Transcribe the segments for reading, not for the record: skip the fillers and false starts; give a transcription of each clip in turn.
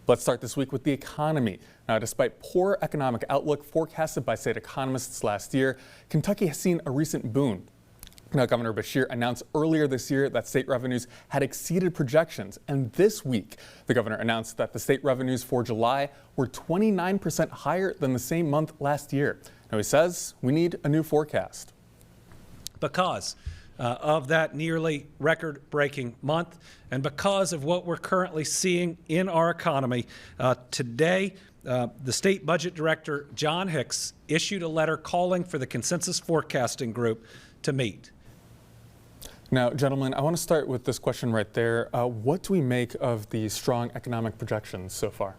Let's start this week with the economy. Now, despite poor economic outlook forecasted by state economists last year, Kentucky has seen a recent boon. Now, Governor Beshear announced earlier this year that state revenues had exceeded projections. And this week, the governor announced that the state revenues for July were 29% higher than the same month last year. Now, he says we need a new forecast. Because of that nearly record-breaking month and because of what we're currently seeing in our economy, today the state budget director, John Hicks, issued a letter calling for the consensus forecasting group to meet. Now, gentlemen, I want to start with this question right there. What do we make of the strong economic projections so far?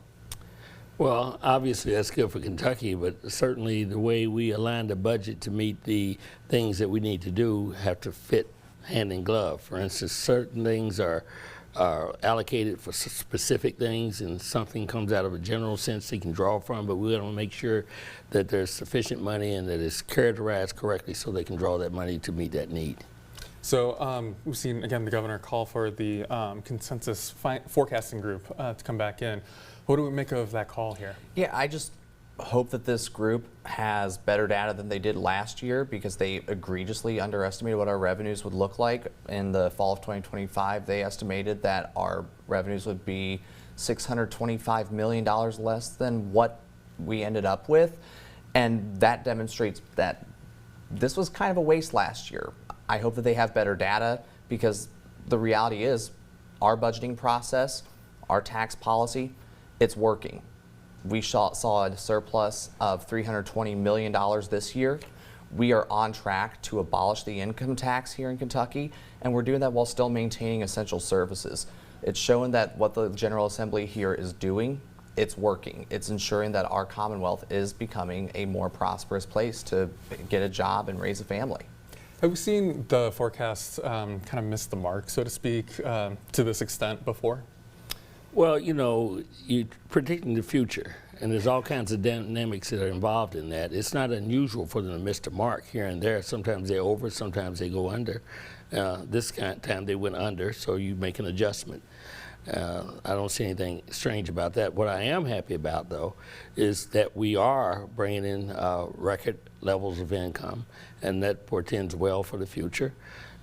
Well, obviously that's good for Kentucky, but certainly the way we align the budget to meet the things that we need to do have to fit hand in glove. For instance, certain things are allocated for specific things, and something comes out of a general sense they can draw from, but we want to make sure that there's sufficient money and that it's characterized correctly so they can draw that money to meet that need. So we've seen, again, the governor call for the consensus forecasting group to come back in. What do we make of that call here? Yeah, I just hope that this group has better data than they did last year, because they egregiously underestimated what our revenues would look like. In the fall of 2025, they estimated that our revenues would be $625 million less than what we ended up with. And that demonstrates that this was kind of a waste last year. I hope that they have better data, because the reality is our budgeting process, our tax policy, it's working. We saw a surplus of $320 million this year. We are on track to abolish the income tax here in Kentucky, and we're doing that while still maintaining essential services. It's showing that what the General Assembly here is doing, it's working. It's ensuring that our Commonwealth is becoming a more prosperous place to get a job and raise a family. Have we seen the forecasts kind of miss the mark, so to speak, to this extent before? Well, you know, you're predicting the future, and there's all kinds of dynamics that are involved in that. It's not unusual for them to miss the mark here and there. Sometimes they're over, sometimes they go under. This time they went under, so you make an adjustment. I don't see anything strange about that. What I am happy about, though, is that we are bringing in record levels of income, and that portends well for the future.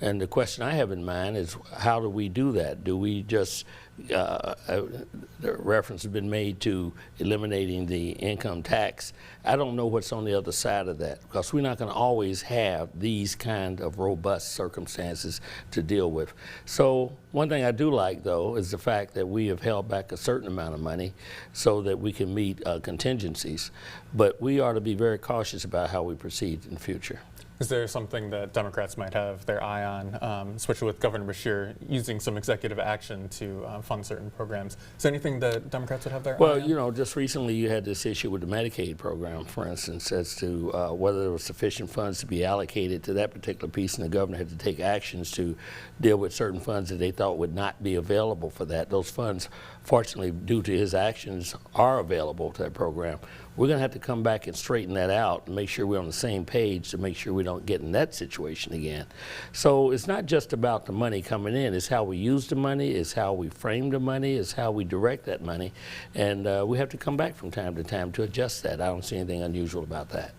And the question I have in mind is, how do we do that? Do we just, the reference has been made to eliminating the income tax. I don't know what's on the other side of that, because we're not going to always have these kind of robust circumstances to deal with. So one thing I do like, though, is the fact that we have held back a certain amount of money so that we can meet contingencies. But we are to be very cautious about how we proceed in the future. Is there something that Democrats might have their eye on, especially with Governor Beshear using some executive action to fund certain programs? Is there anything that Democrats would have their eye on? Well, you know, just recently you had this issue with the Medicaid program, for instance, as to whether there was sufficient funds to be allocated to that particular piece, and the governor had to take actions to deal with certain funds that they thought would not be available for that. Those funds, fortunately, due to his actions, are available to that program. We're going to have to come back and straighten that out and make sure we're on the same page to make sure we don't get in that situation again. So it's not just about the money coming in. It's how we use the money, it's how we frame the money, it's how we direct that money. And we have to come back from time to time to adjust that. I don't see anything unusual about that.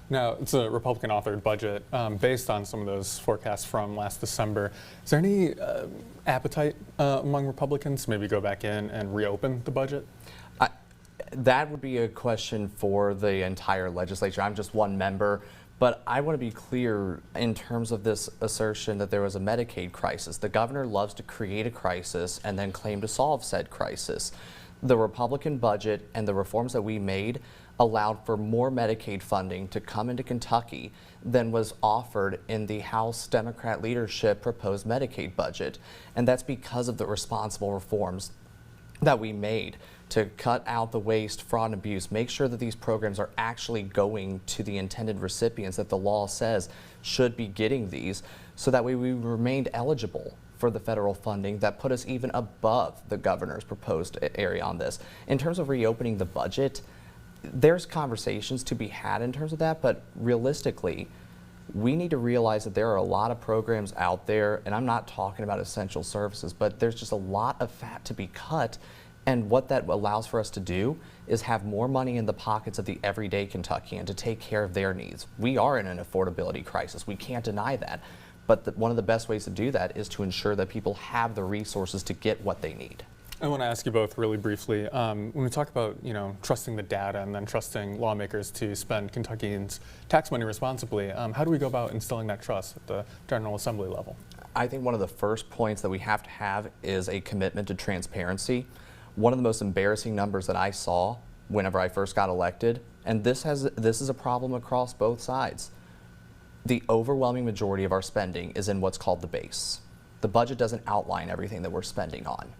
Now, it's a Republican-authored budget based on some of those forecasts from last December. Is there any appetite among Republicans to maybe go back in and reopen the budget? That would be a question for the entire legislature. I'm just one member, but I want to be clear in terms of this assertion that there was a Medicaid crisis. The governor loves to create a crisis and then claim to solve said crisis. The Republican budget and the reforms that we made allowed for more Medicaid funding to come into Kentucky than was offered in the House Democrat leadership proposed Medicaid budget. And that's because of the responsible reforms that we made to cut out the waste, fraud, and abuse, make sure that these programs are actually going to the intended recipients that the law says should be getting these, so that way we remained eligible for the federal funding that put us even above the governor's proposed area on this. In terms of reopening the budget, there's conversations to be had in terms of that, but realistically, we need to realize that there are a lot of programs out there, and I'm not talking about essential services, but there's just a lot of fat to be cut And what that allows for us to do is have more money in the pockets of the everyday Kentuckian to take care of their needs. We are in an affordability crisis. We can't deny that. But one of the best ways to do that is to ensure that people have the resources to get what they need. I want to ask you both really briefly, when we talk about, trusting the data and then trusting lawmakers to spend Kentuckians' tax money responsibly, how do we go about instilling that trust at the General Assembly level? I think one of the first points that we have to have is a commitment to transparency. One of the most embarrassing numbers that I saw whenever I first got elected, and this is a problem across both sides. The overwhelming majority of our spending is in what's called the base. The budget doesn't outline everything that we're spending on.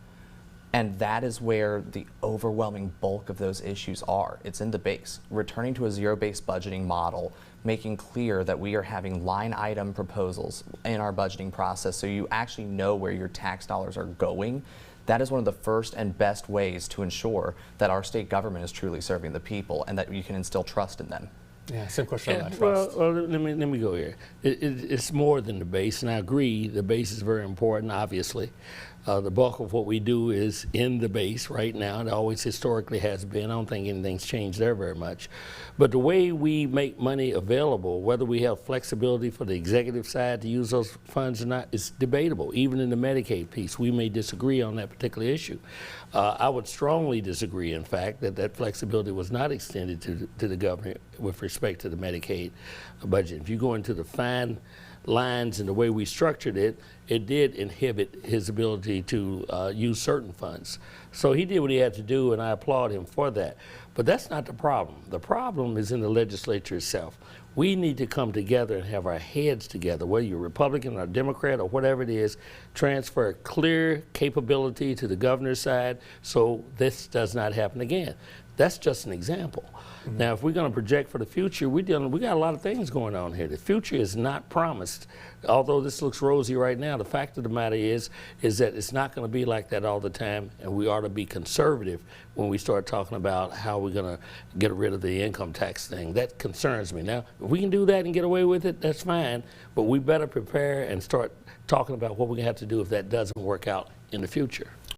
And that is where the overwhelming bulk of those issues are. It's in the base. Returning to a zero-based budgeting model, making clear that we are having line item proposals in our budgeting process so you actually know where your tax dollars are going. That is one of the first and best ways to ensure that our state government is truly serving the people and that you can instill trust in them. Yeah, same question on that trust. Well, let me go here. It's more than the base, and I agree the base is very important, obviously. The bulk of what we do is in the base right now. It always historically has been. I don't think anything's changed there very much. But the way we make money available, whether we have flexibility for the executive side to use those funds or not, is debatable. Even in the Medicaid piece, we may disagree on that particular issue. I would strongly disagree, in fact, that flexibility was not extended to the governor with respect to the Medicaid budget. If you go into the fine lines and the way we structured it, it did inhibit his ability to use certain funds. So he did what he had to do, and I applaud him for that. But that's not the problem. The problem is in the legislature itself. We need to come together and have our heads together, whether you're Republican or Democrat or whatever it is, transfer clear capability to the governor's side so this does not happen again. That's just an example. Mm-hmm. Now, if we're going to project for the future, we got a lot of things going on here. The future is not promised. Although this looks rosy right now, the fact of the matter is that it's not going to be like that all the time, and we ought to be conservative when we start talking about how we're going to get rid of the income tax thing. That concerns me. Now, if we can do that and get away with it, that's fine, but we better prepare and start talking about what we're going to have to do if that doesn't work out in the future.